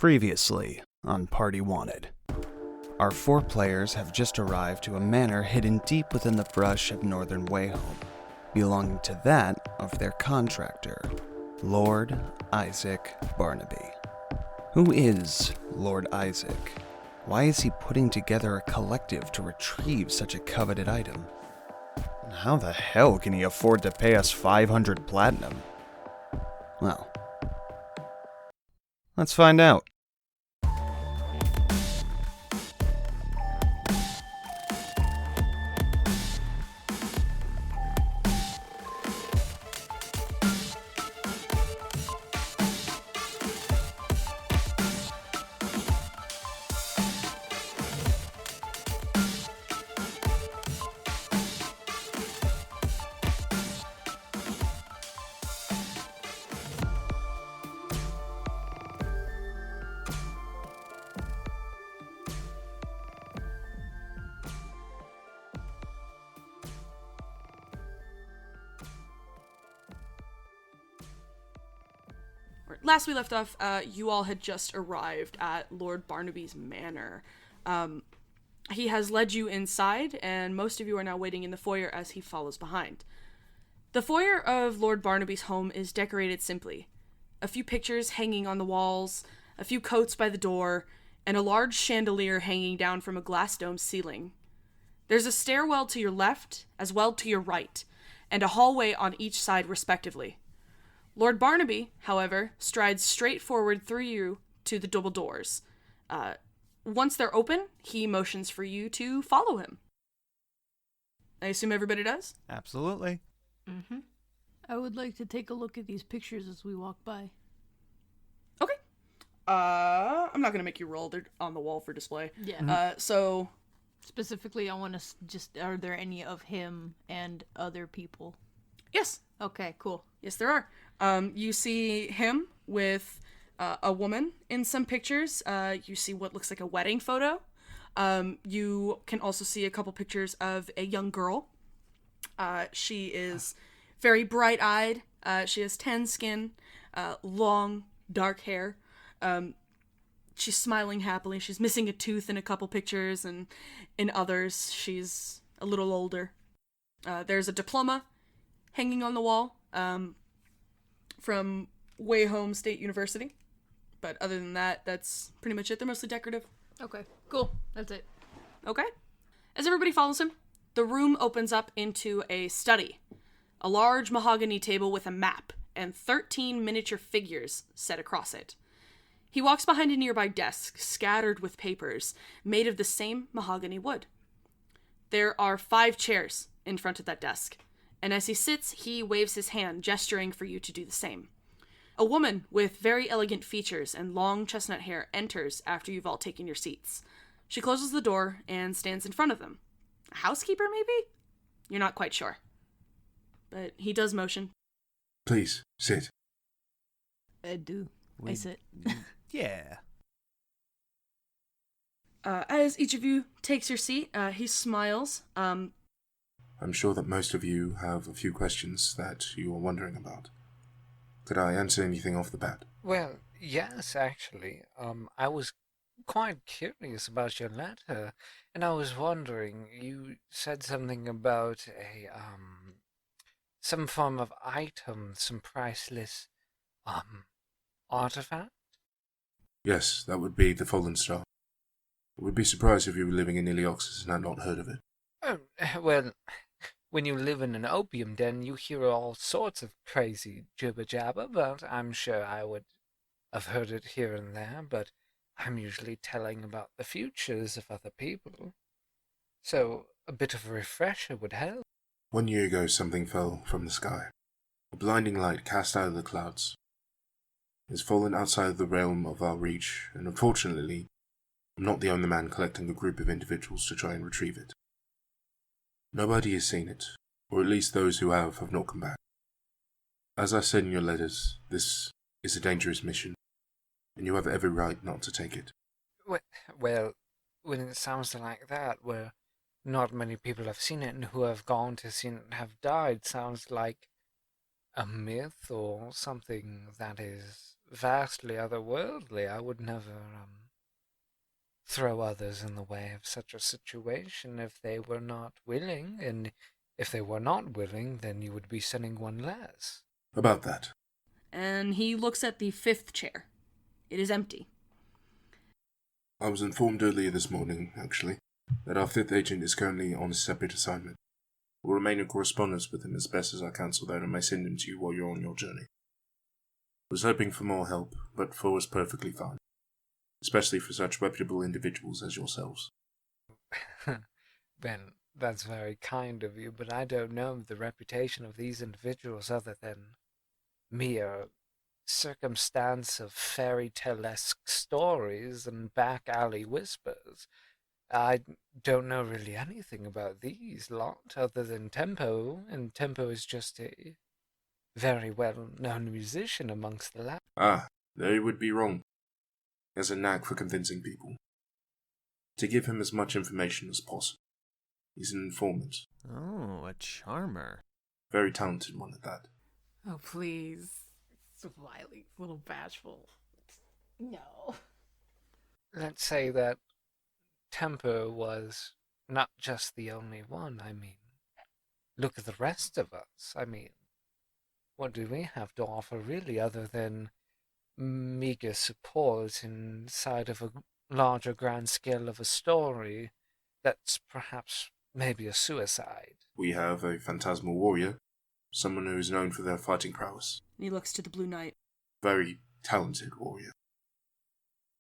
Previously on Party Wanted. Our 4 players have just arrived to a manor hidden deep within the brush of Northern Wayhome, belonging to that of their contractor, Lord Isaac Barnaby. Who is Lord Isaac? Why is he putting together a collective to retrieve such a coveted item? And how the hell can he afford to pay us 500 platinum? Well, let's find out. Last we left off, you all had just arrived at Lord Barnaby's manor. He has led you inside, and most of you are now waiting in the foyer as he follows behind. The foyer of Lord Barnaby's home is decorated simply. A few pictures hanging on the walls, a few coats by the door, and a large chandelier hanging down from a glass dome ceiling. There's a stairwell to your left, as well to your right, and a hallway on each side respectively. Lord Barnaby, however, strides straight forward through you to the double doors. Once they're open, he motions for you to follow him. I assume everybody does? Absolutely. Mm-hmm. I would like to take a look at these pictures as we walk by. Okay. I'm not going to make you roll. They're on the wall for display. Yeah. So... Specifically, I want to just... Are there any of him and other people? Yes. Okay, cool. Yes, there are. You see him with a woman in some pictures. You see what looks like a wedding photo. You can also see a couple pictures of a young girl. She is very bright-eyed. She has tan skin, long, dark hair. She's smiling happily. She's missing a tooth in a couple pictures, and in others, she's a little older. There's a diploma hanging on the wall. From Wayhome State University. But other than that, that's pretty much it. They're mostly decorative. Okay, cool. That's it. Okay. As everybody follows him, the room opens up into a study. A large mahogany table with a map and 13 miniature figures set across it. He walks behind a nearby desk, scattered with papers, made of the same mahogany wood. There are 5 chairs in front of that desk. And as he sits, he waves his hand, gesturing for you to do the same. A woman with very elegant features and long chestnut hair enters after you've all taken your seats. She closes the door and stands in front of them. A housekeeper, maybe? You're not quite sure. But he does motion. Please, sit. I do. I sit. Yeah. As each of you takes your seat, he smiles. I'm sure that most of you have a few questions that you are wondering about. Could I answer anything off the bat? Well, yes, actually. I was quite curious about your letter, and I was wondering, you said something about some form of item, some priceless, artifact? Yes, that would be the Fallen Star. I would be surprised if you were living in Ilioxis and had not heard of it. Oh, well, when you live in an opium den, you hear all sorts of crazy jibber-jabber, but I'm sure I would have heard it here and there, but I'm usually telling about the futures of other people. So a bit of a refresher would help. 1 year ago, something fell from the sky. A blinding light cast out of the clouds. It has fallen outside of the realm of our reach, and unfortunately, I'm not the only man collecting a group of individuals to try and retrieve it. Nobody has seen it, or at least those who have not come back. As I said in your letters, this is a dangerous mission, and you have every right not to take it. Well, when it sounds like that, where not many people have seen it and who have gone to see it have died, sounds like a myth or something that is vastly otherworldly. I would never, throw others in the way of such a situation if they were not willing, and if they were not willing, then you would be sending one less. About that, And he looks at the 5th chair. It is empty. I was informed earlier this morning, actually, that our 5th agent is currently on a separate assignment. We'll remain in correspondence with him as best as I counsel that and may send him to you while you're on your journey. Was hoping for more help, but 4 was perfectly fine, especially for such reputable individuals as yourselves. Ben, that's very kind of you, but I don't know the reputation of these individuals other than mere circumstance of fairy tale-esque stories and back alley whispers. I don't know really anything about these lot other than Tempo, and Tempo is just a very well-known musician amongst the lads. Ah, there you would be wrong. He has a knack for convincing people. To give him as much information as possible. He's an informant. Oh, a charmer. Very talented one at that. Oh, please. So Wiley, a little bashful. No. Let's say that Tempo was not just the only one. I mean, look at the rest of us. I mean, what do we have to offer really other than meager support inside of a larger grand scale of a story that's perhaps maybe a suicide? We have a phantasmal warrior, someone who is known for their fighting prowess. And he looks to the Blue Knight. Very talented warrior.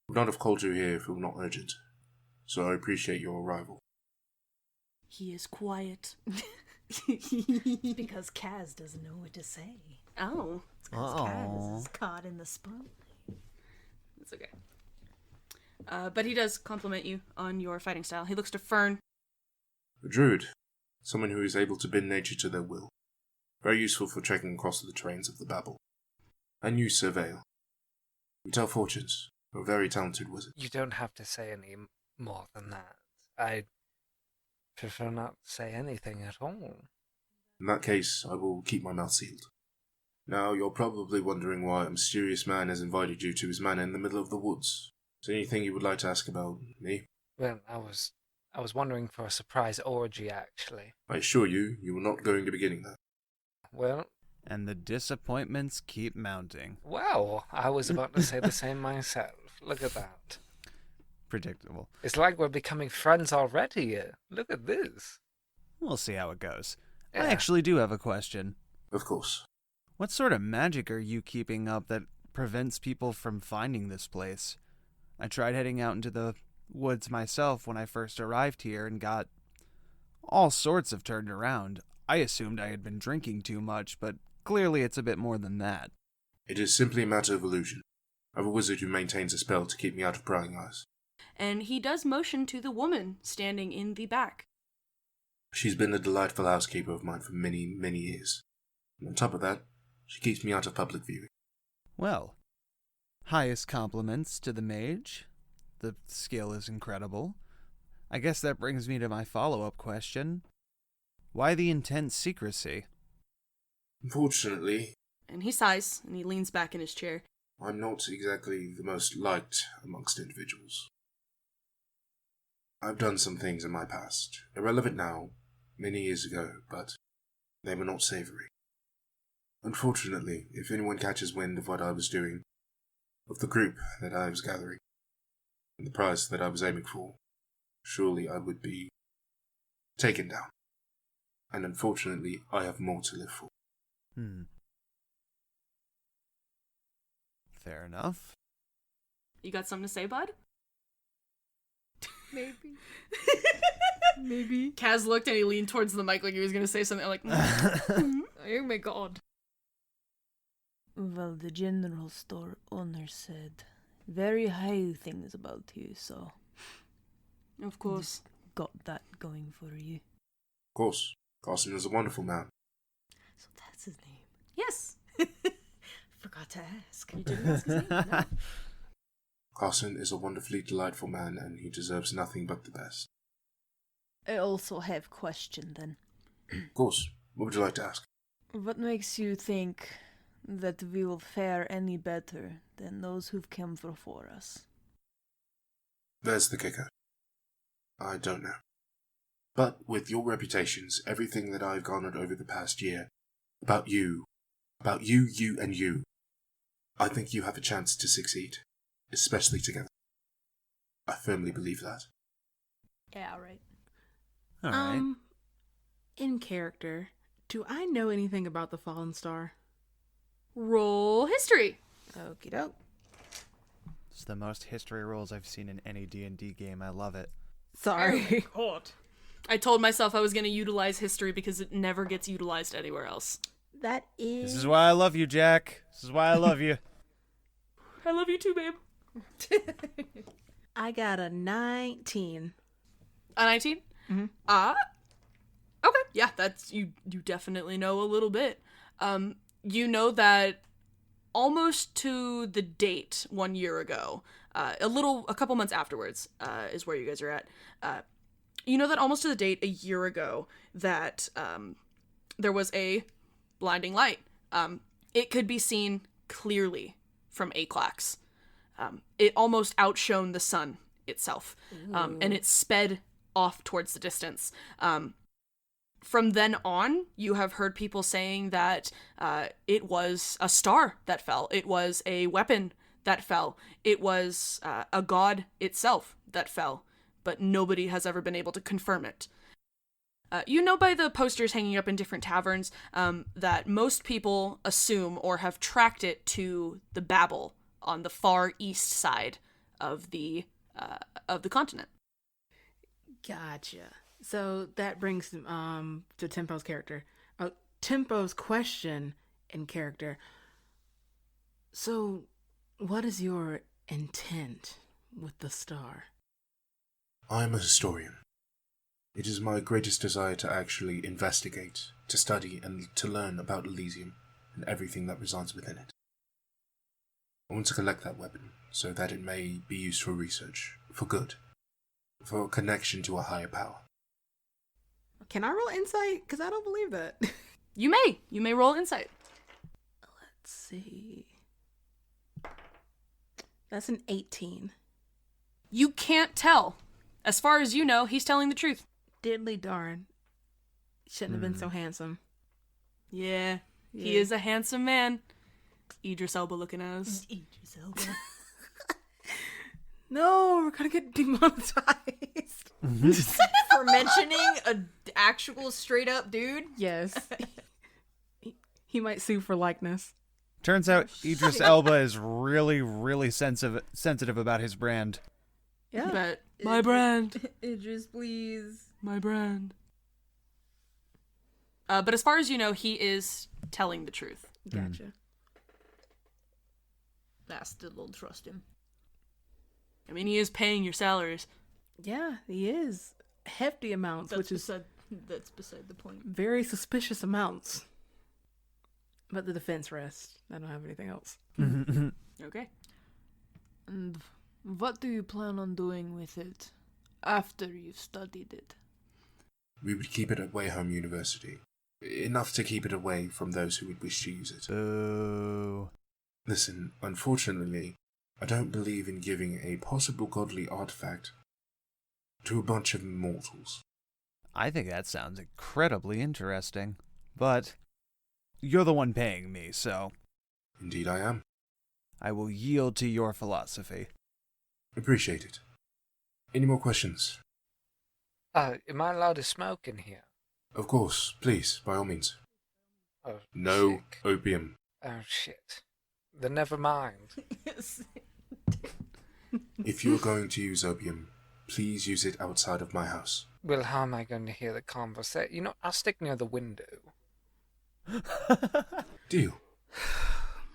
Would not have called you here if it were not urgent, so I appreciate your arrival. He is quiet. Because Kaz doesn't know what to say. Oh, Because Kaz is caught in the spotlight. that's okay. But he does compliment you on your fighting style. He looks to Fern. A druid, someone who is able to bend nature to their will. Very useful for trekking across the terrains of the Babel. And you, Surveil. You tell fortunes. A very talented wizard. You don't have to say any more than that. I'd prefer not to say anything at all. In that case, I will keep my mouth sealed. Now, you're probably wondering why a mysterious man has invited you to his manor in the middle of the woods. Is there anything you would like to ask about me? Well, I was wondering for a surprise orgy, actually. I assure you, you are not going to be getting that. Well, And the disappointments keep mounting. well, I was about to say the same myself. Look at that. Predictable. It's like we're becoming friends already. Look at this. We'll see how it goes. I Yeah. actually do have a question. Of course. What sort of magic are you keeping up that prevents people from finding this place? I tried heading out into the woods myself when I first arrived here and got all sorts of turned around. I assumed I had been drinking too much, but clearly it's a bit more than that. It is simply a matter of illusion. I have a wizard who maintains a spell to keep me out of prying eyes. And he does motion to the woman standing in the back. She's been a delightful housekeeper of mine for many, many years. And on top of that, she keeps me out of public viewing. Well, highest compliments to the mage. The skill is incredible. I guess that brings me to my follow-up question. Why the intense secrecy? Unfortunately, And he sighs, and he leans back in his chair. I'm not exactly the most liked amongst individuals. I've done some things in my past, irrelevant now, many years ago, but they were not savory. Unfortunately, if anyone catches wind of what I was doing, of the group that I was gathering, and the prize that I was aiming for, surely I would be taken down. And unfortunately, I have more to live for. Fair enough. You got something to say, bud? Maybe. Maybe. Kaz looked and he leaned towards the mic like he was going to say something. I'm like, Oh my god. Well, the general store owner said very high things about you, so Of course. got that going for you. Of course, Carson is a wonderful man. So that's his name. Yes. Forgot to ask. You didn't ask his name? No. Carson is a wonderfully delightful man, and he deserves nothing but the best. I also have question then. Of course, what would you like to ask? What makes you think that we will fare any better than those who've come before us. There's the kicker. I don't know. But with your reputations, everything that I've garnered over the past year, about you, and you, I think you have a chance to succeed, especially together. I firmly believe that. Yeah, right. All right. In character, do I know anything about the Fallen Star? Roll history. Okie doke. It's the most history rolls I've seen in any D&D game. I love it. Sorry. I told myself I was going to utilize history because it never gets utilized anywhere else. That is... This is why I love you, Jack. This is why I love you. I love you too, babe. I got a 19. A 19? Mm-hmm. Okay. Yeah, that's you definitely know a little bit. You know that almost to the date 1 year ago, a couple months afterwards, is where you guys are at. You know that almost to the date a year ago that there was a blinding light. It could be seen clearly from Aclax. It almost outshone the sun itself, and it sped off towards the distance. From then on, you have heard people saying that it was a star that fell. It was a weapon that fell. It was a god itself that fell, but nobody has ever been able to confirm it. You know by the posters hanging up in different taverns that most people assume or have tracked it to the Babel on the far east side of the continent. Gotcha. So that brings to Tempo's character. Tempo's question in character. So, what is your intent with the star? I am a historian. It is my greatest desire to actually investigate, to study, and to learn about Elysium and everything that resides within it. I want to collect that weapon so that it may be used for research, for good, for a connection to a higher power. Can I roll insight? Because I don't believe that. You may roll insight. Let's see. That's an 18. You can't tell. As far as you know, he's telling the truth. Diddly darn. Shouldn't have been so handsome. Yeah, he is a handsome man. Idris Elba looking as. Idris Elba. No, we're gonna get demonetized. For mentioning an actual straight up dude? Yes. He might sue for likeness. Turns out Idris Elba is really, really sensitive about his brand. Yeah. But my brand. Idris, please. My brand. But as far as you know, he is telling the truth. Gotcha. I still don't trust him. I mean, he is paying your salaries. Yeah, he is. Hefty amounts, which is That's beside the point. very suspicious amounts. But the defense rests. I don't have anything else. Okay. And what do you plan on doing with it after you've studied it? We would keep it at Wayhome University. Enough to keep it away from those who would wish to use it. Boo. Listen, unfortunately, I don't believe in giving a possible godly artifact to a bunch of mortals. I think that sounds incredibly interesting. But you're the one paying me, so Indeed I am. I will yield to your philosophy. Appreciate it. Any more questions? Am I allowed to smoke in here? Of course, please, by all means. Oh, No sick. opium. Oh, shit. Then never mind. If you're going to use opium, please use it outside of my house. Well, how am I going to hear the conversation? You know, I'll stick near the window. Deal.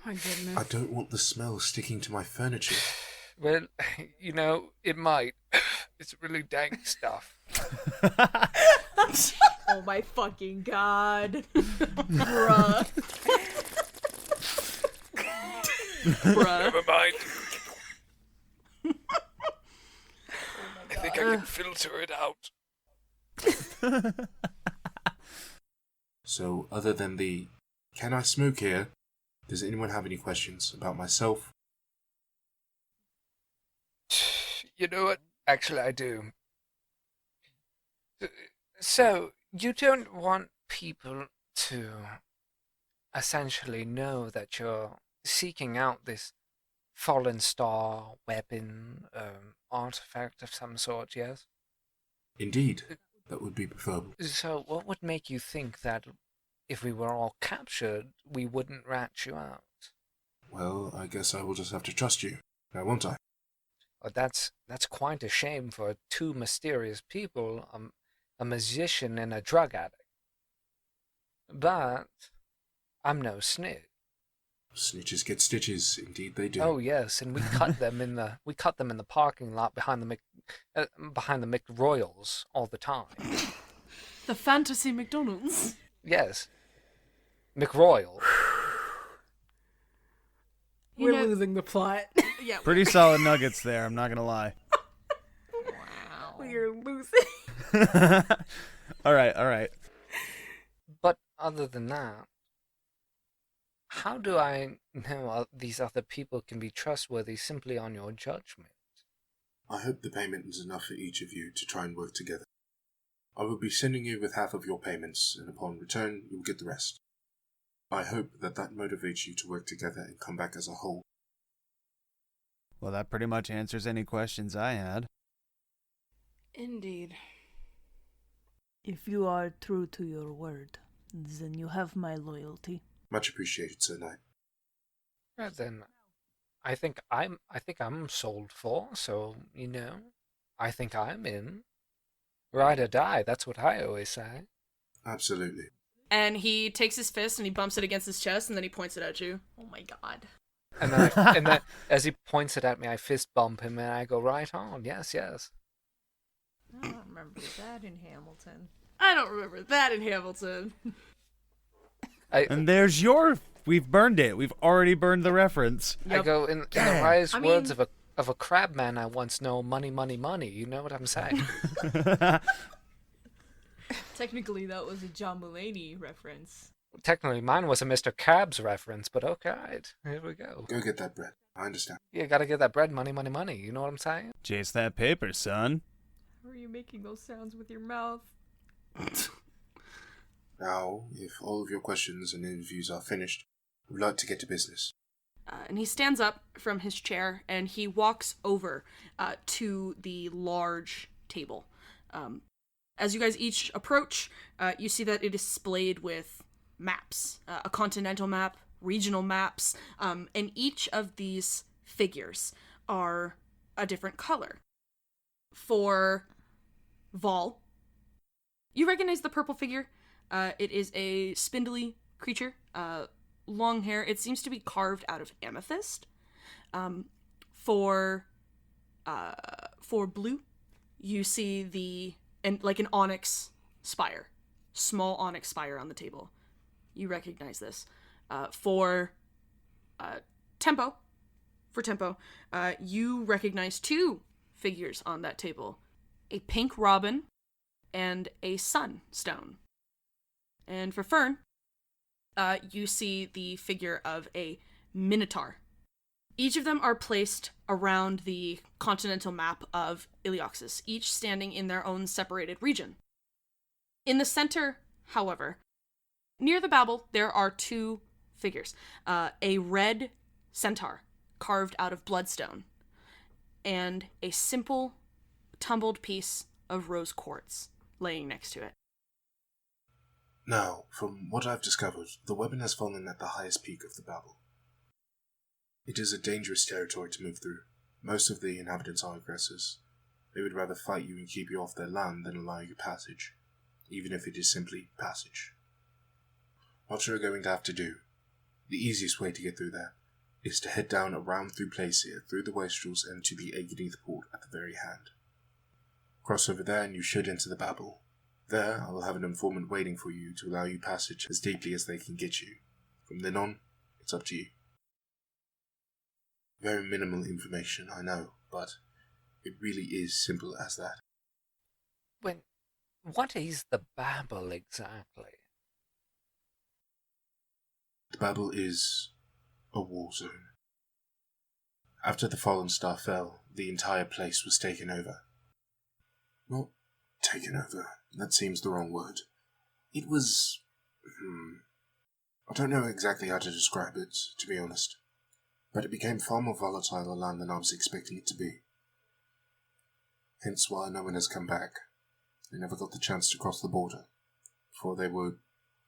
My goodness. I don't want the smell sticking to my furniture. Well, you know, it might. It's really dank stuff. Oh my fucking god. Bruh. Bruh. Never mind. I think I can filter it out. So, other than the, can I smoke here? Does anyone have any questions about myself? You know what? Actually, I do. So, you don't want people to essentially know that you're seeking out this fallen star weapon, artifact of some sort, yes? Indeed, that would be preferable. So, what would make you think that if we were all captured, we wouldn't rat you out? Well, I guess I will just have to trust you, now won't I? Well, that's quite a shame for two mysterious people, a musician and a drug addict. But I'm no snitch. Snitches get stitches, indeed they do. Oh yes, and we cut them in the parking lot behind the McRoyals all the time. The fantasy McDonald's. Yes, McRoyal. We're know- losing the plot. Yeah. Pretty solid nuggets there, I'm not gonna lie. We're losing. Alright. But other than that, how do I know these other people can be trustworthy simply on your judgment? I hope the payment is enough for each of you to try and work together. I will be sending you with half of your payments, and upon return, you will get the rest. I hope that motivates you to work together and come back as a whole. Well, that pretty much answers any questions I had. Indeed. If you are true to your word, then you have my loyalty. Much appreciated, Sir Knight. Right then, I think I'm sold for. So I think I'm in. Ride or die. That's what I always say. Absolutely. And he takes his fist and he bumps it against his chest and then he points it at you. Oh my god. And then as he points it at me, I fist bump him and I go, right on. Yes. I don't remember that in Hamilton. I don't remember that in Hamilton. And there's we've burned it. We've already burned the reference. I go in the wise I words mean- of a crab man I once know, money, money, money. You know what I'm saying? Technically, that was a John Mulaney reference. Technically, mine was a Mr. Krabs reference, but okay, here we go. Go get that bread. I understand. You gotta get that bread, money, money, money. You know what I'm saying? Chase that paper, son. How are you making those sounds with your mouth? Now, if all of your questions and interviews are finished, I would like to get to business. And he stands up from his chair and he walks over to the large table. As you guys each approach, you see that it is splayed with maps, a continental map, regional maps, and each of these figures are a different color. For Vol, you recognize the purple figure. It is a spindly creature, long hair. It seems to be carved out of amethyst. For Blue, you see like an onyx spire, small onyx spire on the table. You recognize this. For Tempo, you recognize two figures on that table: a pink robin and a sunstone. And for Fern, you see the figure of a minotaur. Each of them are placed around the continental map of Ilioxis, each standing in their own separated region. In the center, however, near the Babel, there are two figures. A red centaur, carved out of bloodstone, and a simple, tumbled piece of rose quartz laying next to it. Now, from what I've discovered, the weapon has fallen at the highest peak of the Babel. It is a dangerous territory to move through. Most of the inhabitants are aggressors. They would rather fight you and keep you off their land than allow you passage, even if it is simply passage. What you're going to have to do, the easiest way to get through there, is to head down around through Placia, through the wastrels, and to the Aegonith port at the very hand. Cross over there and you should enter the Babel. There, I will have an informant waiting for you to allow you passage as deeply as they can get you. From then on, it's up to you. Very minimal information, I know, but it really is simple as that. What is the Babel exactly? The Babel is A war zone. After the fallen star fell, the entire place was taken over. Not taken over, that seems the wrong word. It was... I don't know exactly how to describe it, to be honest. But it became far more volatile a land than I was expecting it to be. Hence why no one has come back. They never got the chance to cross the border, before they were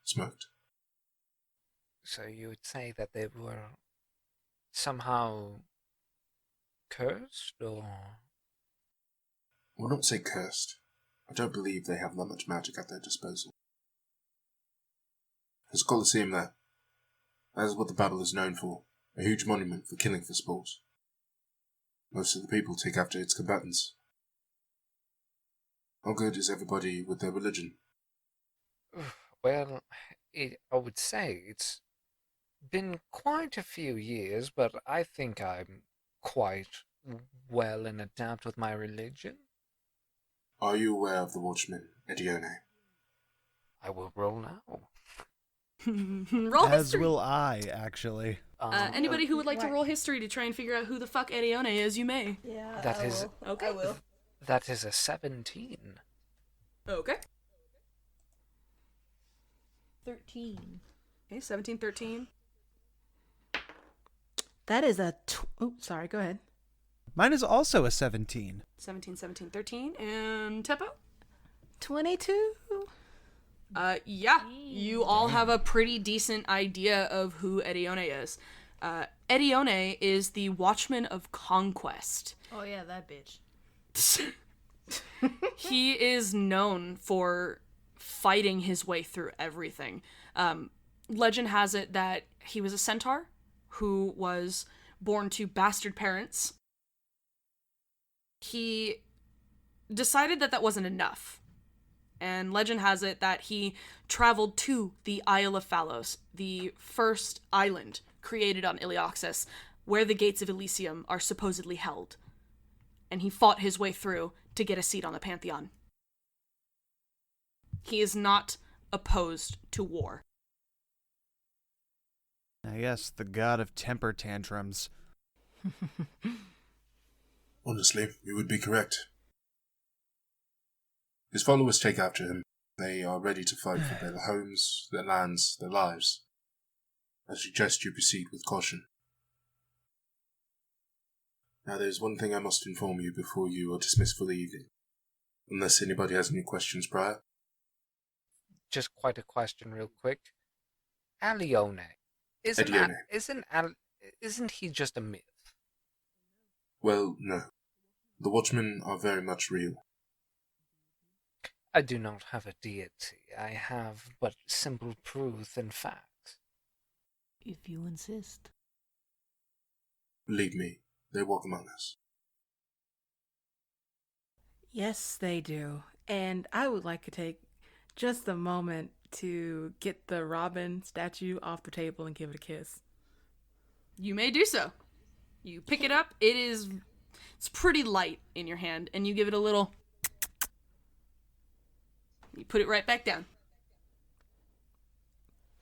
smoked. So you would say that they were somehow cursed, or? I will not say cursed. I don't believe they have that much magic at their disposal. There's a Colosseum there. That is what the Babel is known for, a huge monument for killing for sport. Most of the people take after its combatants. How good is everybody with their religion? Well, I would say it's been quite a few years, but I think I'm quite well and adapt with my religion. Are you aware of the watchman, Edione? I will roll now. Roll As history. will I, actually. Anybody who would like to roll history to try and figure out who the fuck Edione is, you may. Yeah, That I is- will. Okay. I will. That is a 17. Okay. 13. Okay, 17, 13. That is a. Sorry. Go ahead. Mine is also a 17. 17, 17, 13. And Teppo? 22. Yeah. You all have a pretty decent idea of who Edione is. Edione is the Watchman of Conquest. Oh yeah, that bitch. He is known for fighting his way through everything. Legend has it that he was a centaur who was born to bastard parents. He decided that that wasn't enough. And legend has it that he traveled to the Isle of Phalos, the first island created on Ilioxus, where the gates of Elysium are supposedly held. And he fought his way through to get a seat on the Pantheon. He is not opposed to war. Yes, the god of temper tantrums. Honestly, you would be correct. His followers take after him. They are ready to fight for their homes, their lands, their lives. I suggest you proceed with caution. Now there's one thing I must inform you before you are dismissed for the evening. Unless anybody has any questions prior. Just quite a question, real quick. Alione. Edione. Isn't he just a myth? Well, no. The Watchmen are very much real. I do not have a deity. I have but simple truth and facts. If you insist. Believe me, they walk among us. Yes, they do. And I would like to take just a moment to get the Robin statue off the table and give it a kiss. You may do so. You pick it up. It's pretty light in your hand, and you give it a little. You put it right back down.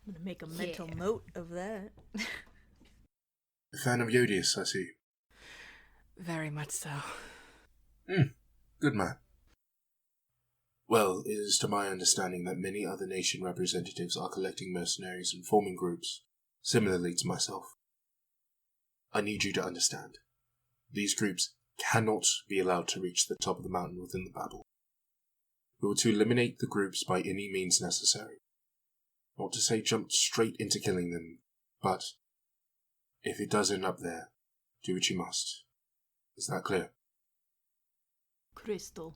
I'm gonna make a mental note of that. A fan of Yodius, I see. Very much so. Good man. Well, it is to my understanding that many other nation representatives are collecting mercenaries and forming groups, similarly to myself. I need you to understand. These groups cannot be allowed to reach the top of the mountain within the Babel. We were to eliminate the groups by any means necessary. Not to say jump straight into killing them, but if it does end up there, do what you must. Is that clear? Crystal.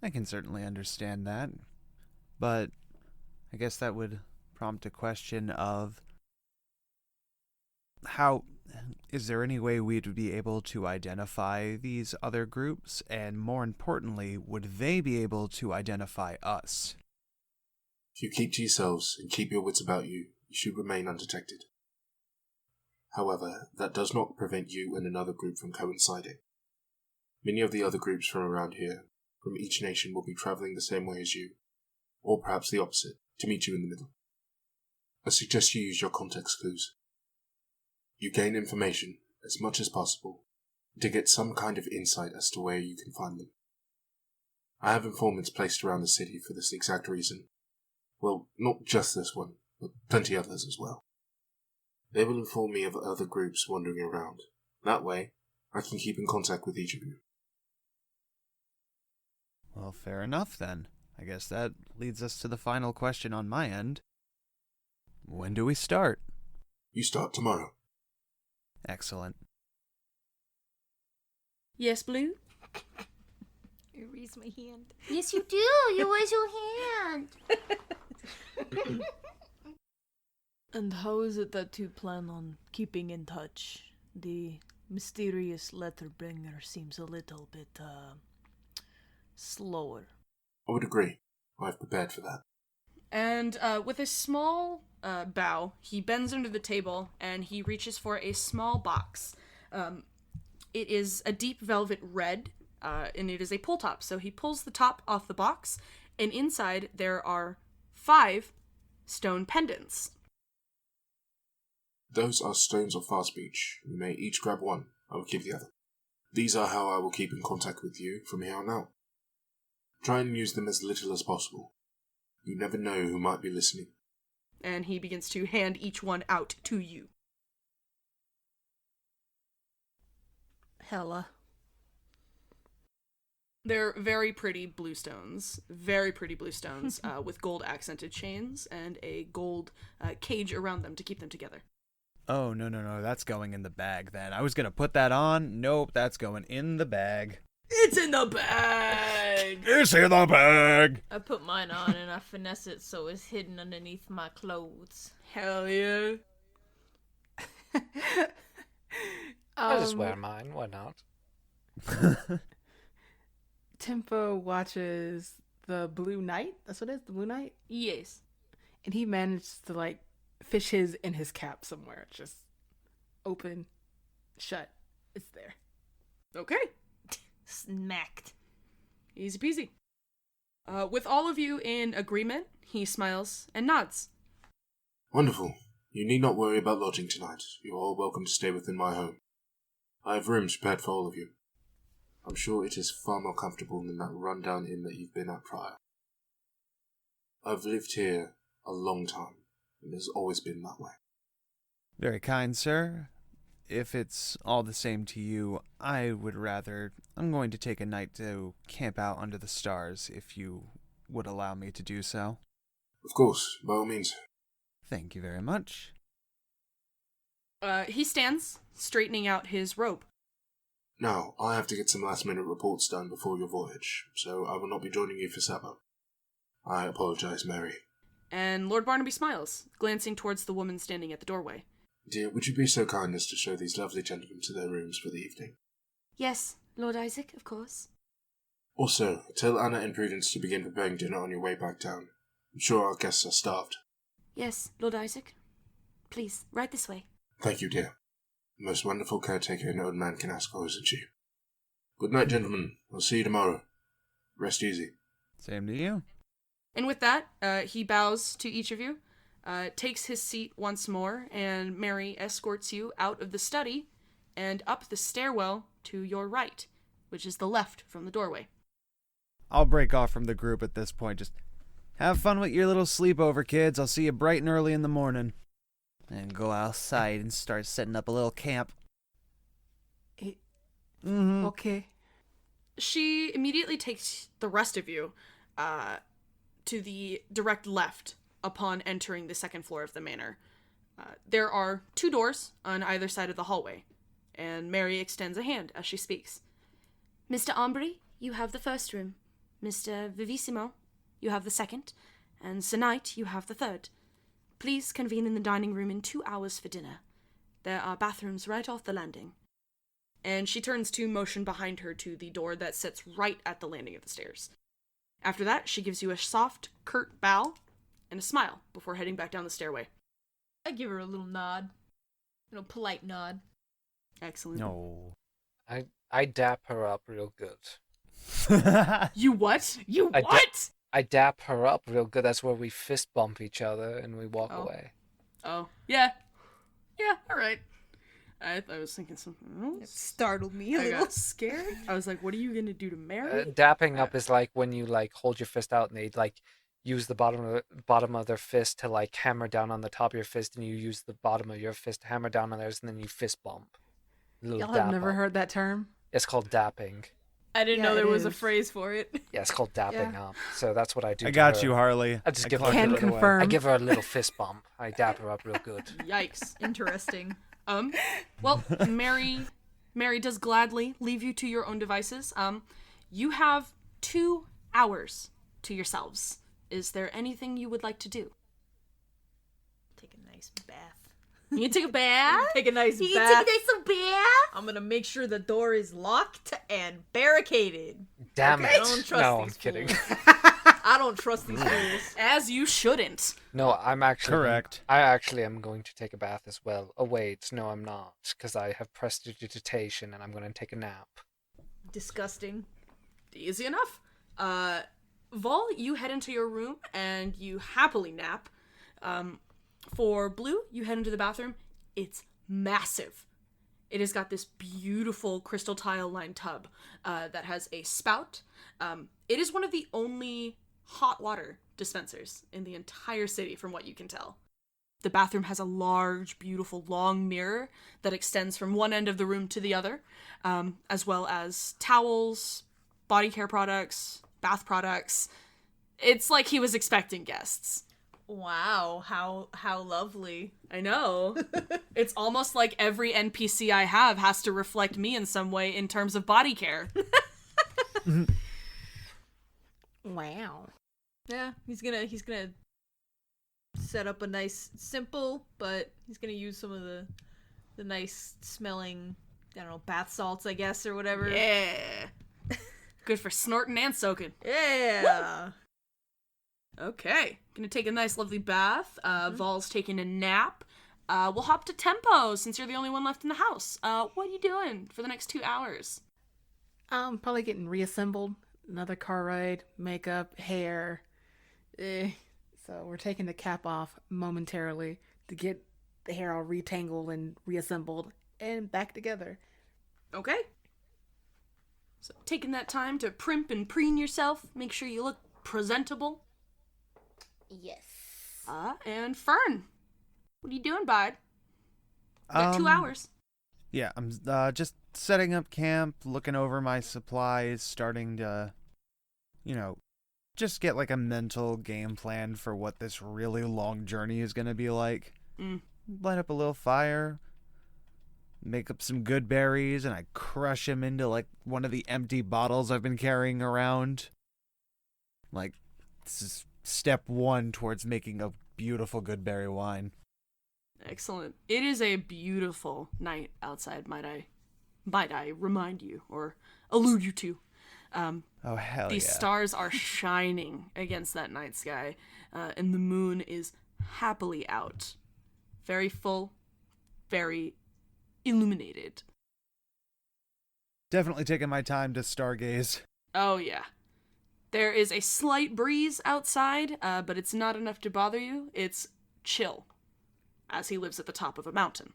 I can certainly understand that. But I guess that would prompt a question of how is there any way we'd be able to identify these other groups, and more importantly, would they be able to identify us? If you keep to yourselves and keep your wits about you, you should remain undetected. However, that does not prevent you and another group from coinciding. Many of the other groups from around here, from each nation, will be travelling the same way as you, or perhaps the opposite, to meet you in the middle. I suggest you use your context clues. You gain information, as much as possible, to get some kind of insight as to where you can find them. I have informants placed around the city for this exact reason. Well, not just this one, but plenty others as well. They will inform me of other groups wandering around. That way, I can keep in contact with each of you. Well, fair enough then. I guess that leads us to the final question on my end. When do we start? You start tomorrow. Excellent. Yes, Blue? I raise my hand. Yes, you do. You raise your hand. And how is it that you plan on keeping in touch? The mysterious letter bringer seems a little bit, slower. I would agree. I've prepared for that. And with a small bow, he bends under the table and he reaches for a small box. It is a deep velvet red, and it is a pull top. So he pulls the top off the box, and inside there are 5 stone pendants. Those are stones of far speech. You may each grab one. I will give the other. These are how I will keep in contact with you from here on out. Try and use them as little as possible. You never know who might be listening. And he begins to hand each one out to you. Hella. They're very pretty blue stones. Very pretty blue stones with gold accented chains and a gold cage around them to keep them together. Oh, no, that's going in the bag then. I was gonna put that on. Nope, that's going in the bag. It's in the bag! It's in the bag! I put mine on and I finesse it so it's hidden underneath my clothes. Hell yeah. I'll just wear mine, why not? Tempo watches the Blue Knight. That's what it is, the Blue Knight. Yes. And he managed to like fish his in his cap somewhere. Just open, shut. It's there. Okay. Smacked. Easy peasy. With all of you in agreement, he smiles and nods. Wonderful. You need not worry about lodging tonight. You are all welcome to stay within my home. I have rooms prepared for all of you. I'm sure it is far more comfortable than that run-down inn that you've been at prior. I've lived here a long time. It has always been that way. Very kind, sir. If it's all the same to you, I'm going to take a night to camp out under the stars, if you would allow me to do so. Of course, by all means. Thank you very much. He stands, straightening out his robe. Now, I have to get some last-minute reports done before your voyage, so I will not be joining you for supper. I apologize, Mary. And Lord Barnaby smiles, glancing towards the woman standing at the doorway. Dear, would you be so kind as to show these lovely gentlemen to their rooms for the evening? Yes, Lord Isaac, of course. Also, tell Anna and Prudence to begin preparing dinner on your way back down. I'm sure our guests are starved. Yes, Lord Isaac. Please, right this way. Thank you, dear. The most wonderful caretaker an old man can ask for, isn't she? Good night, gentlemen. I'll see you tomorrow. Rest easy. Same to you. And with that, he bows to each of you, takes his seat once more, and Mary escorts you out of the study and up the stairwell to your right, which is the left from the doorway. I'll break off from the group at this point. Just have fun with your little sleepover, kids. I'll see you bright and early in the morning. And go outside and start setting up a little camp. Okay. She immediately takes the rest of you to the direct left upon entering the second floor of the manor. There are 2 doors on either side of the hallway, and Mary extends a hand as she speaks. Mr. Ambry, you have the first room. Mr. Vivissimo, you have the second. And Sir Knight, you have the third. Please convene in the dining room in 2 hours for dinner. There are bathrooms right off the landing. And she turns to motion behind her to the door that sits right at the landing of the stairs. After that, she gives you a soft, curt bow and a smile before heading back down the stairway. I give her a little nod. A little polite nod. Excellent. No. I dap her up real good. You what? You I what? I dap her up real good. That's where we fist bump each other and we walk away. Oh, yeah. Yeah, alright. I was thinking something else. It startled me a I little. got scared. I was like, what are you gonna do to Mary? Dapping up is like when you like hold your fist out and they like use the bottom of their fist to like hammer down on the top of your fist, and you use the bottom of your fist to hammer down on theirs, and then you fist bump. Little Y'all dap have never up. heard that term? It's called dapping. I didn't Yeah, know there it was a is. phrase for it. Yeah, it's called dapping up. So that's what I do. I to got her. you, Harley. I just give her a Can little, confirm. I give her a little fist bump. I dap her up real good. Yikes. Interesting. Well, Mary does gladly leave you to your own devices. You have 2 hours to yourselves. Is there anything you would like to do? Take a nice bath. You can take a bath? Take a nice You bath. take a nice bath? I'm gonna make sure the door is locked and barricaded. Damn I it! don't trust No, I'm these kidding. fools. I don't trust these fools. As you shouldn't. No, I'm actually Correct. I actually am going to take a bath as well. Oh wait, no, I'm not, because I have prestidigitation and I'm going to take a nap. Disgusting. Easy enough. Vol, you head into your room and you happily nap. For Blue, you head into the bathroom. It's massive. It has got this beautiful crystal tile lined tub that has a spout. It is one of the only hot water dispensers in the entire city, from what you can tell. The bathroom has a large, beautiful, long mirror that extends from one end of the room to the other, as well as towels, body care products, bath products. It's like he was expecting guests. Wow, how lovely. I know. It's almost like every NPC I have has to reflect me in some way in terms of body care. Wow. Yeah, he's gonna set up a nice, simple, but he's gonna use some of the nice smelling, I don't know, bath salts, I guess, or whatever. Yeah. Good for snorting and soaking. Yeah. Okay. Gonna take a nice lovely bath. Vol's taking a nap. We'll hop to Tempo since you're the only one left in the house. What are you doing for the next 2 hours? Probably getting reassembled. Another car ride, makeup, hair. So we're taking the cap off momentarily to get the hair all retangled and reassembled and back together. Okay. So taking that time to primp and preen yourself, make sure you look presentable. Yes. And Fern, what are you doing, bud? You got 2 hours. Yeah, I'm just setting up camp, looking over my supplies, starting to, just get like a mental game plan for what this really long journey is going to be like. Light up a little fire, make up some good berries, and I crush them into like one of the empty bottles I've been carrying around. Like, this is step 1 towards making a beautiful good berry wine. Excellent. It is a beautiful night outside, might I remind you or allude you to. Oh, hell These yeah. stars are shining against that night sky, and the moon is happily out. Very full, very illuminated. Definitely taking my time to stargaze. Oh, yeah. There is a slight breeze outside, but it's not enough to bother you. It's chill, as he lives at the top of a mountain.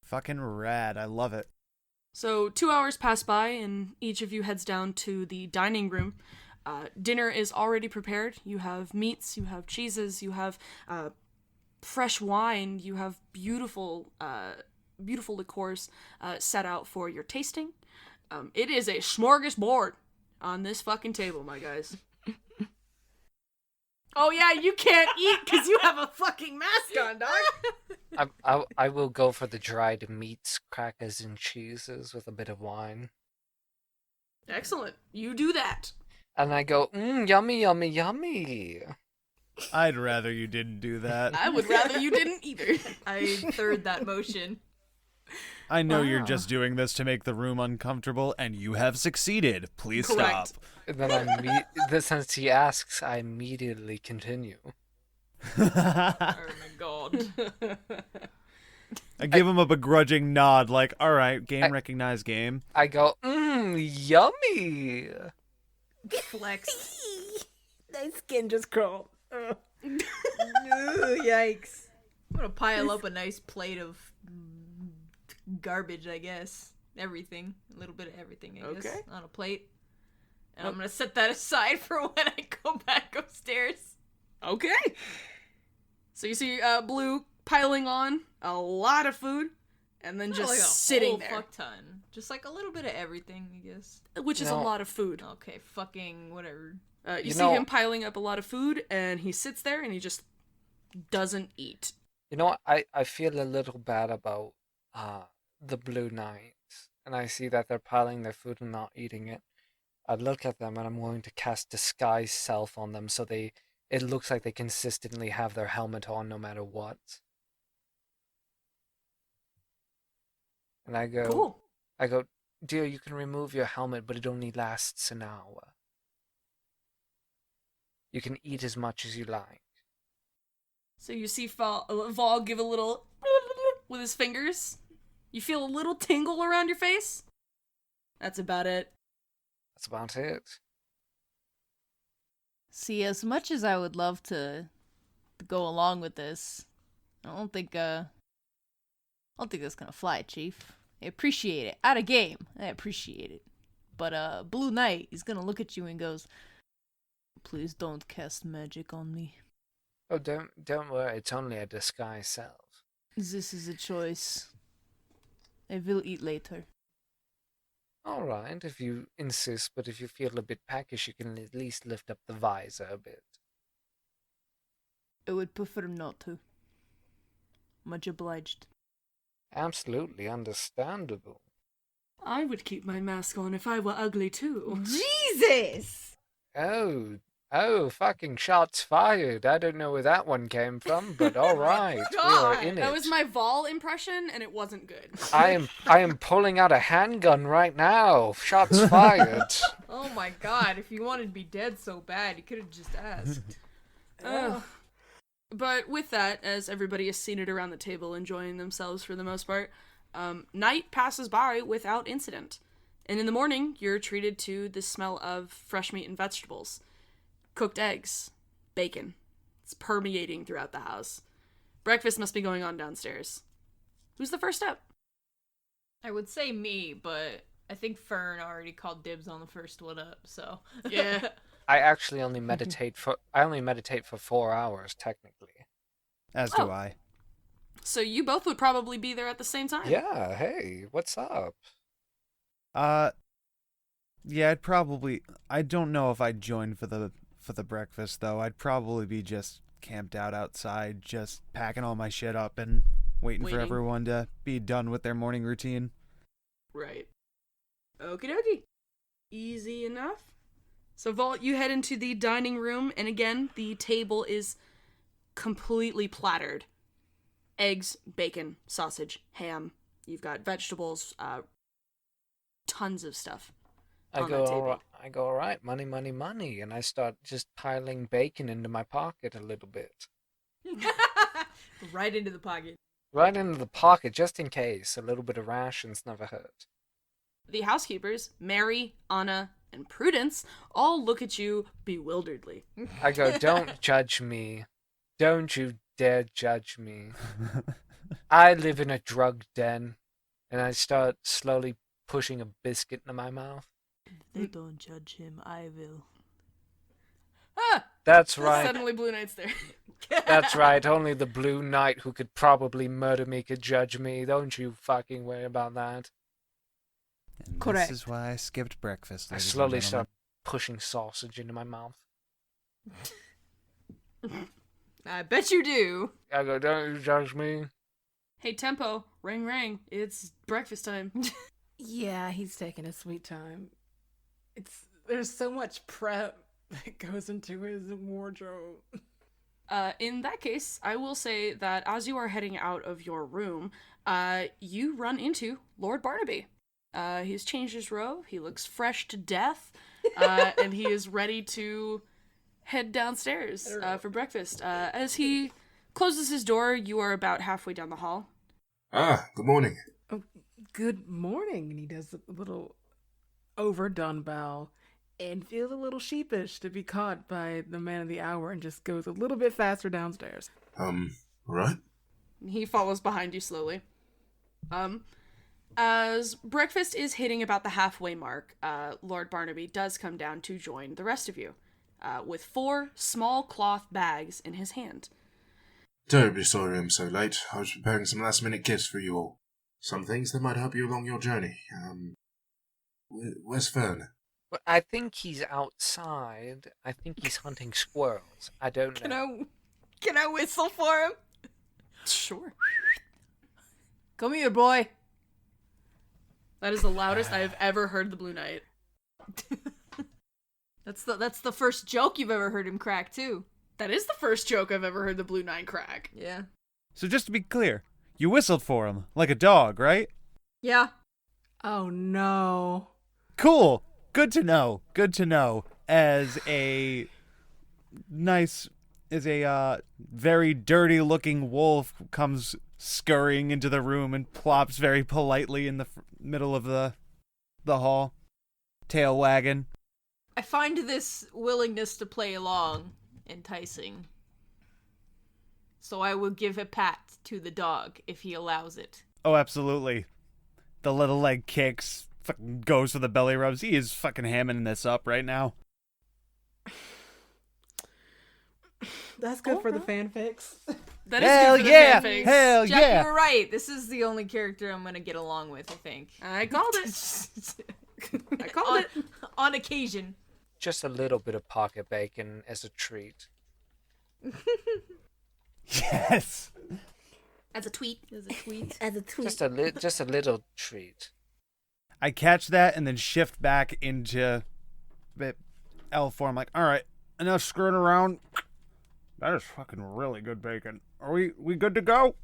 Fucking rad. I love it. So 2 hours pass by, and each of you heads down to the dining room. Dinner is already prepared. You have meats, you have cheeses, you have fresh wine, you have beautiful liqueurs set out for your tasting. It is a smorgasbord on this fucking table, my guys. Oh yeah, you can't eat because you have a fucking mask on, dog. I will go for the dried meats, crackers, and cheeses with a bit of wine. Excellent. You do that. And I go, yummy, yummy, yummy. I'd rather you didn't do that. I would rather you didn't either. I third that motion. I know you're Wow. just doing this to make the room uncomfortable, and you have succeeded. Please Correct. stop. And then since he asks, I immediately continue. Oh my god. I give him a begrudging nod, like, all right, game recognized game. I go, yummy. Flex. My skin just crawled. Ooh, yikes. I'm gonna pile up a nice plate of garbage, I guess. Everything. A little bit of everything, I guess. Okay. On a plate. And I'm gonna set that aside for when I go back upstairs. Okay. So you see Blue piling on a lot of food and then Not just like a sitting whole there, fuck ton. Just like a little bit of everything, I guess. which is a No. lot of food. Okay, fucking whatever. You You see know- him piling up a lot of food and he sits there and he just doesn't eat. You know what? I feel a little bad about the Blue Knights, and I see that they're piling their food and not eating it. I look at them and I'm going to cast Disguise Self on them so it looks like they consistently have their helmet on no matter what. And Cool. I go, dear, you can remove your helmet, but it only lasts an hour. You can eat as much as you like. So you see Vol give a little with his fingers. You feel a little tingle around your face. That's about it. That's about it. See, as much as I would love to go along with this, I don't think that's gonna fly, Chief. I appreciate it. Out of game, I appreciate it. But Blue Knight is gonna look at you and goes, "Please don't cast magic on me. Oh, don't worry. It's only a Disguise Self. This is a choice. I will eat later." All right, if you insist, but if you feel a bit peckish, you can at least lift up the visor a bit. I would prefer not to. Much obliged. Absolutely understandable. I would keep my mask on if I were ugly too. Jesus! Oh, fucking shots fired. I don't know where that one came from, but all right, we are God, in it. That was my Vol impression, and it wasn't good. I am pulling out a handgun right now. Shots fired. Oh my god, if you wanted to be dead so bad, you could have just asked. Ugh. But with that, as everybody is seated around the table enjoying themselves for the most part, night passes by without incident. And in the morning, you're treated to the smell of fresh meat and vegetables. Cooked eggs, bacon. It's permeating throughout the house. Breakfast must be going on downstairs. Who's the first up? I would say me, but I think Fern already called dibs on the first one up, so. Yeah. I actually only meditate for 4 hours technically. As Oh. do I. So you both would probably be there at the same time. Yeah, hey, what's up? Yeah, I don't know if I'd join for the breakfast though. I'd probably be just camped out outside, just packing all my shit up and waiting for Waiting. everyone to be done with their morning routine. Right. Okie dokie. Easy enough. So, Vault, you head into the dining room, and again, the table is completely plattered. Eggs, bacon, sausage, ham. You've got vegetables, tons of stuff I on go, that table. all right, money, money, money, and I start just piling bacon into my pocket a little bit. Right into the pocket. Right into the pocket, just in case. A little bit of rations never hurt. The housekeepers, Mary, Anna, and Prudence, all look at you bewilderedly. I go, don't judge me. Don't you dare judge me. I live in a drug den. And I start slowly pushing a biscuit into my mouth. They don't judge him, I will. Ah! That's right. Suddenly Blue Knight's there. That's right. Only the Blue Knight who could probably murder me could judge me. Don't you fucking worry about that. And Correct. This is why I skipped breakfast. I ladies and slowly gentlemen. start pushing sausage into my mouth. I bet you do. I go, don't you judge me. Hey, Tempo, ring ring. It's breakfast time. Yeah, he's taking his sweet time. There's so much prep that goes into his wardrobe. In that case, I will say that as you are heading out of your room, you run into Lord Barnaby. He's changed his robe. He looks fresh to death, and he is ready to head downstairs for breakfast. As he closes his door, you are about halfway down the hall. Ah, good morning. Good morning. And he does a little overdone bow and feels a little sheepish to be caught by the man of the hour and just goes a little bit faster downstairs. Right? He follows behind you slowly. As breakfast is hitting about the halfway mark, Lord Barnaby does come down to join the rest of you, with 4 small cloth bags in his hand. Terribly sorry I'm so late. I was preparing some last-minute gifts for you all. Some things that might help you along your journey. Where's Fern? But I think he's outside. I think he's hunting squirrels. I don't know. Can I whistle for him? Sure. Come here, boy. That is the loudest I have ever heard the Blue Knight. That's the first joke you've ever heard him crack, too. That is the first joke I've ever heard the Blue Knight crack. Yeah. So just to be clear, you whistled for him, like a dog, right? Yeah. Oh no. Cool. Good to know. Good to know. As a very dirty looking wolf comes scurrying into the room and plops very politely in the middle of the hall, tail wagging. I find this willingness to play along enticing. So I will give a pat to the dog if he allows it. Oh, absolutely. The little leg kicks, fucking goes for the belly rubs. He is fucking hamming this up right now. That's good for the fanfics. That is Hell good for yeah! the fanfics. Hell Jack, yeah! you were right. This is the only character I'm gonna get along with, I think. I called it. I called it. On occasion. Just a little bit of pocket bacon as a treat. Yes. As a tweet. There's a tweet. As a tweet. Just a little treat. I catch that and then shift back into L form. Like, all right, enough screwing around. That is fucking really good bacon. Are we good to go?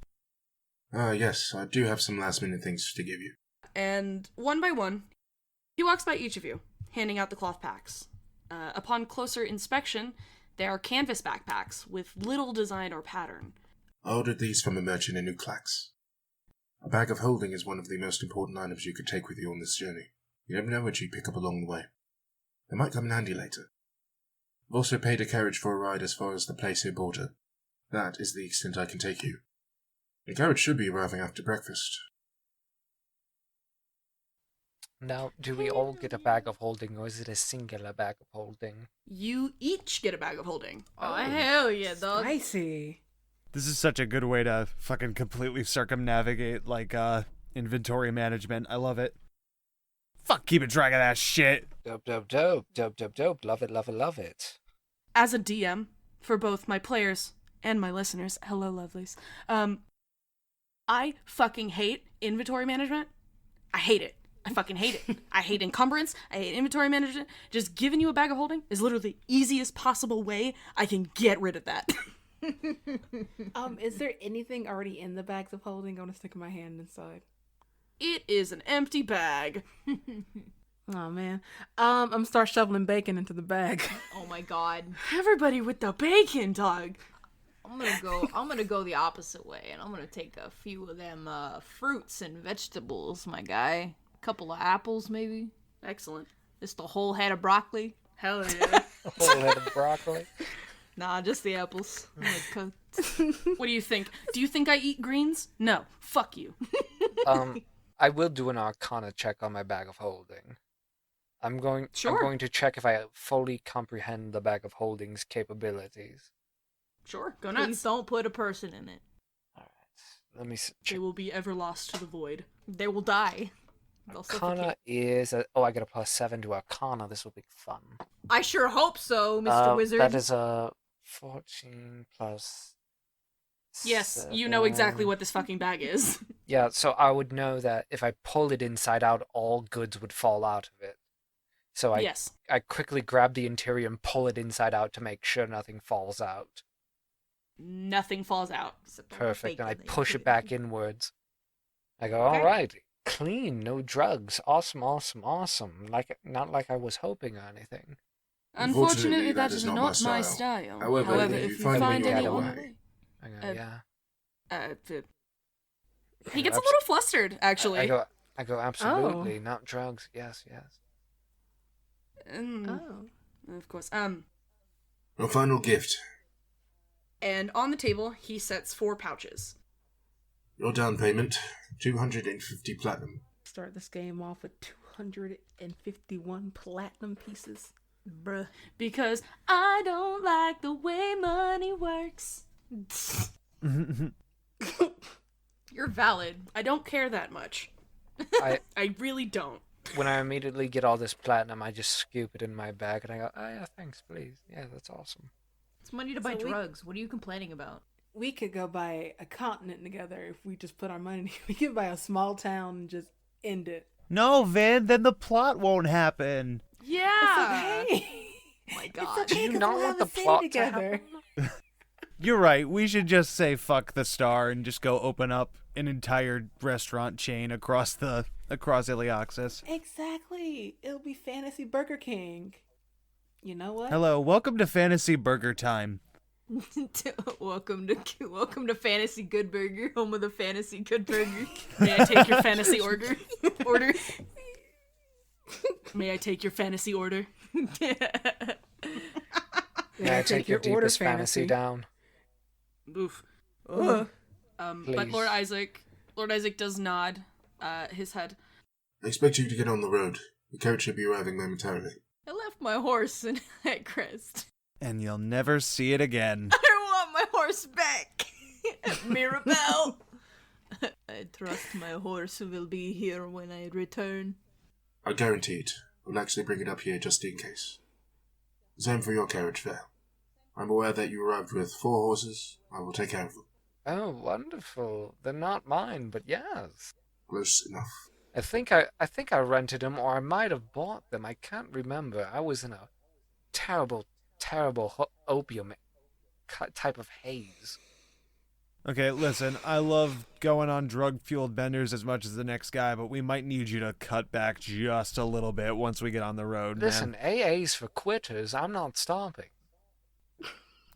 Yes, I do have some last-minute things to give you. And one by one, he walks by each of you, handing out the cloth packs. Upon closer inspection, they are canvas backpacks with little design or pattern. I ordered these from a merchant in Uclax. A bag of holding is one of the most important items you could take with you on this journey. You never know what you pick up along the way. They might come in handy later. I've also paid a carriage for a ride as far as the place here border. That is the extent I can take you. The carriage should be arriving after breakfast. Now, do we all get a bag of holding, or is it a singular bag of holding? You each get a bag of holding. Oh, hell yeah, dog. Spicy. This is such a good way to fucking completely circumnavigate, like, inventory management. I love it. Fuck keeping track of that shit. Dope, dope, dope, dope, dope, dope. Love it, love it, love it. As a DM, for both my players and my listeners, hello lovelies, I fucking hate inventory management. I hate it. I fucking hate it. I hate encumbrance. I hate inventory management. Just giving you a bag of holding is literally the easiest possible way I can get rid of that. Is there anything already in the bags of holding? I'm gonna stick my hand inside. It is an empty bag. Oh man. I'm gonna start shoveling bacon into the bag. Oh my god. Everybody with the bacon, dog. I'm gonna go the opposite way, and I'm gonna take a few of them fruits and vegetables, my guy. A couple of apples, maybe. Excellent. Just a whole head of broccoli. Hell yeah. A whole head of broccoli. Nah, just the apples. What do you think? Do you think I eat greens? No. Fuck you. I will do an Arcana check on my bag of holding. I'm going to check if I fully comprehend the bag of holding's capabilities. Sure, go Please nuts. don't put a person in it. All right, let me They will be ever lost to the void. They will die. They'll Arcana suffocate. is I get a +7 to Arcana. This will be fun. I sure hope so, Mr. Wizard. That is a 14 plus. Yes, you know exactly what this fucking bag is. Yeah, so I would know that if I pull it inside out, all goods would fall out of it. So Yes. I quickly grab the interior and pull it inside out to make sure nothing falls out. Nothing falls out. Perfect, and I push it back inwards. I go, all right, clean, no drugs, awesome, awesome, awesome. Not like I was hoping or anything. Unfortunately, that is is not not my my style. style. However, if you find any any other on way. the way. I go, Uh, yeah. He gets a little flustered, actually. I go, absolutely, not drugs. Yes, yes. Of course. Your final gift. And on the table, he sets 4 pouches. Your down payment, 250 platinum. start this game off with 251 platinum pieces. Bruh. Because I don't like the way money works. You're valid. I don't care that much. I I really don't. when I immediately get all this platinum, I just scoop it in my bag and I go, oh yeah, thanks, please. Yeah, that's awesome. It's money to buy So we- drugs. What are you complaining about? We could go buy a continent together if we just put our money. We could buy a small town and just end it. No, Vin, then the plot won't happen. Yeah. It's okay. Oh my It's god. okay Do you 'cause not we'll want have the a city plot to together. happen? You're right. We should just say fuck the star and just go open up an entire restaurant chain across Ilioxis. Exactly. It'll be Fantasy Burger King. You know what? Hello, welcome to Fantasy Burger Time. welcome to Fantasy Good Burger, home of the Fantasy Good Burger. May I take your fantasy order? May I take your fantasy order? May I take your order, deepest fantasy down? Oof. Ugh. But Please. Lord Isaac does nod his head. I expect you to get on the road. The coach should be arriving momentarily. I left my horse in at Crest. And you'll never see it again. I want my horse back. Mirabelle. I trust my horse will be here when I return. I guarantee it. I'll actually bring it up here just in case. Same for your carriage fare. I'm aware that you arrived with 4 horses. I will take care of them. Oh, wonderful. They're not mine, but yes. Close enough. I think I rented them, or I might have bought them. I can't remember. I was in a terrible opium type of haze. Okay, listen, I love going on drug-fueled benders as much as the next guy, but we might need you to cut back just a little bit once we get on the road, Listen, man. AA's for quitters. I'm not stopping.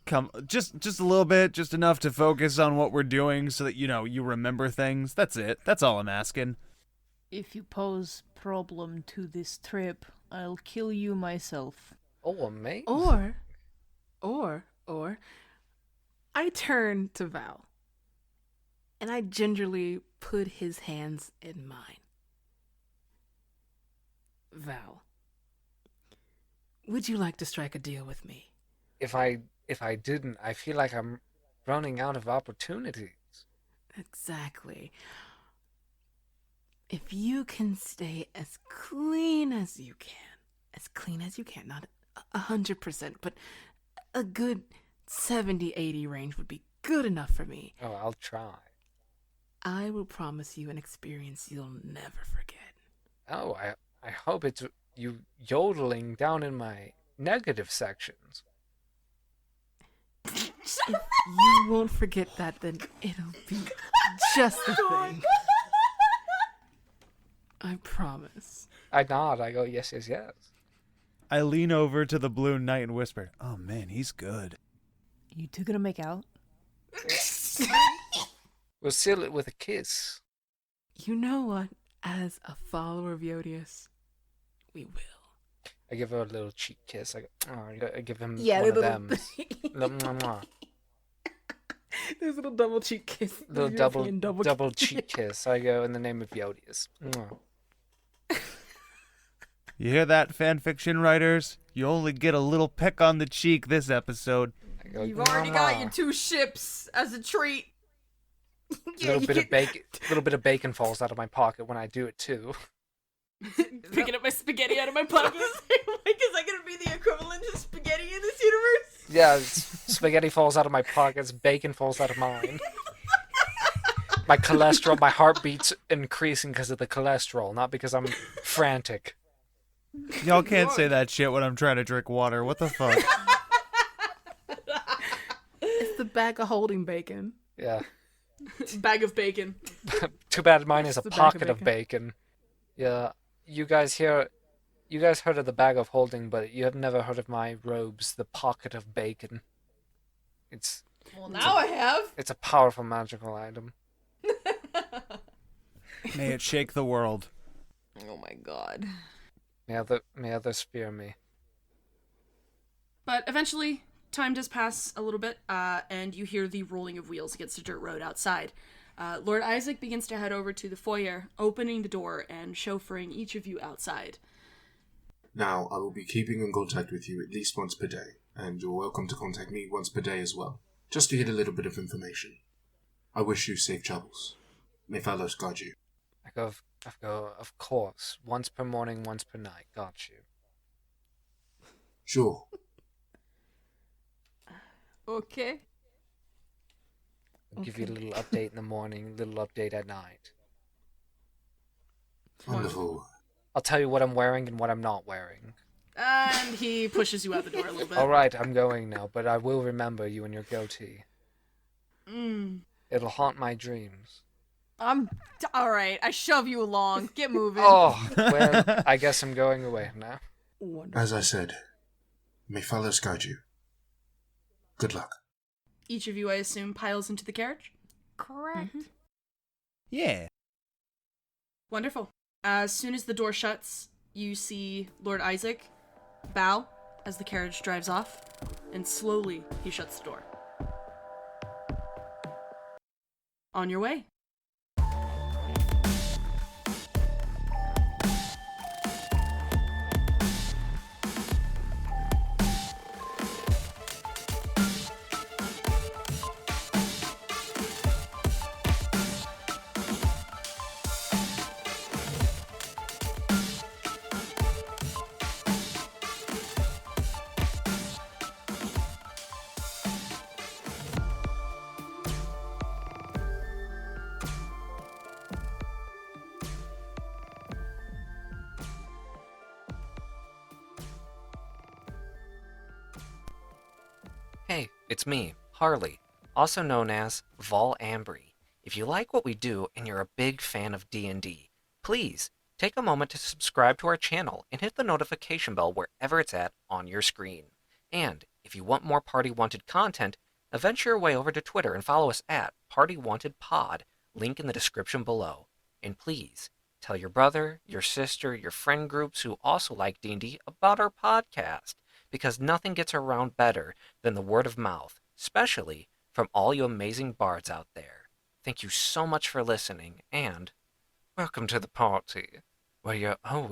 Come, just a little bit, just enough to focus on what we're doing so that, you remember things. That's it. That's all I'm asking. If you pose problem to this trip, I'll kill you myself. Oh, amazing. Or, I turn to Val, and I gingerly put his hands in mine. Val, would you like to strike a deal with me? If I didn't, I feel like I'm running out of opportunities. Exactly. If you can stay as clean as you can, not 100%, but a good 70-80 range would be good enough for me. Oh, I'll try. I will promise you an experience you'll never forget. Oh, I hope it's you yodeling down in my negative sections. If you won't forget that, then it'll be just the thing. I promise. I nod. I go, yes, yes, yes. I lean over to the Blue Knight and whisper, "Oh man, he's good." You two gonna make out? We'll seal it with a kiss. You know what? As a follower of Yodius, we will. I give her a little cheek kiss. I give him Yeah, one of little- them. Little mwah, mwah. There's a little double cheek kiss. Little European double cheek kiss. I go, in the name of Yodius. Mwah. You hear that, fanfiction writers? You only get a little peck on the cheek this episode. I go, You've already got your mwah. 2 ships as a treat. Little bit of bacon falls out of my pocket when I do it too. Picking up my spaghetti out of my pocket. Like, is that gonna be the equivalent of spaghetti in this universe? Yeah, spaghetti falls out of my pockets, bacon falls out of mine. My cholesterol, my heartbeat's increasing because of the cholesterol, not because I'm frantic. Y'all can't say that shit when I'm trying to drink water. What the fuck? It's the bag of holding bacon. Yeah. Bag of bacon. Too bad mine is a The bag of pocket of bacon. Yeah. You guys heard of the bag of holding, but you have never heard of my robes, the pocket of bacon. It's Well, now I have. a powerful magical item. May it shake the world. Oh my god. May others fear me. But eventually, time does pass a little bit, and you hear the rolling of wheels against the dirt road outside. Lord Isaac begins to head over to the foyer, opening the door and chauffeuring each of you outside. Now, I will be keeping in contact with you at least once per day, and you're welcome to contact me once per day as well, just to get a little bit of information. I wish you safe travels. May fellows guide you. Of course. Once per morning, once per night. Got you. Sure. Okay. I'll give you a little update in the morning, a little update at night. Wonderful. I'll tell you what I'm wearing and what I'm not wearing. And he pushes you out the door a little bit. All right, I'm going now, but I will remember you and your goatee. It'll haunt my dreams. All right. I shove you along. Get moving. Oh, well, I guess I'm going away now. As I said, may fellows guide you. Good luck. Each of you, I assume, piles into the carriage? Correct. Yeah. Wonderful. As soon as the door shuts, you see Lord Isaac bow as the carriage drives off, and slowly he shuts the door. On your way. Hey, it's me, Harley, also known as Vol Ambry. If you like what we do and you're a big fan of D&D, please take a moment to subscribe to our channel and hit the notification bell wherever it's at on your screen. And if you want more Party Wanted content, venture your way over to Twitter and follow us at Party Wanted Pod, link in the description below. And please, tell your brother, your sister, your friend groups who also like D&D about our podcast, because nothing gets around better than the word of mouth, especially from all you amazing bards out there. Thank you so much for listening, and welcome to the party, where you're always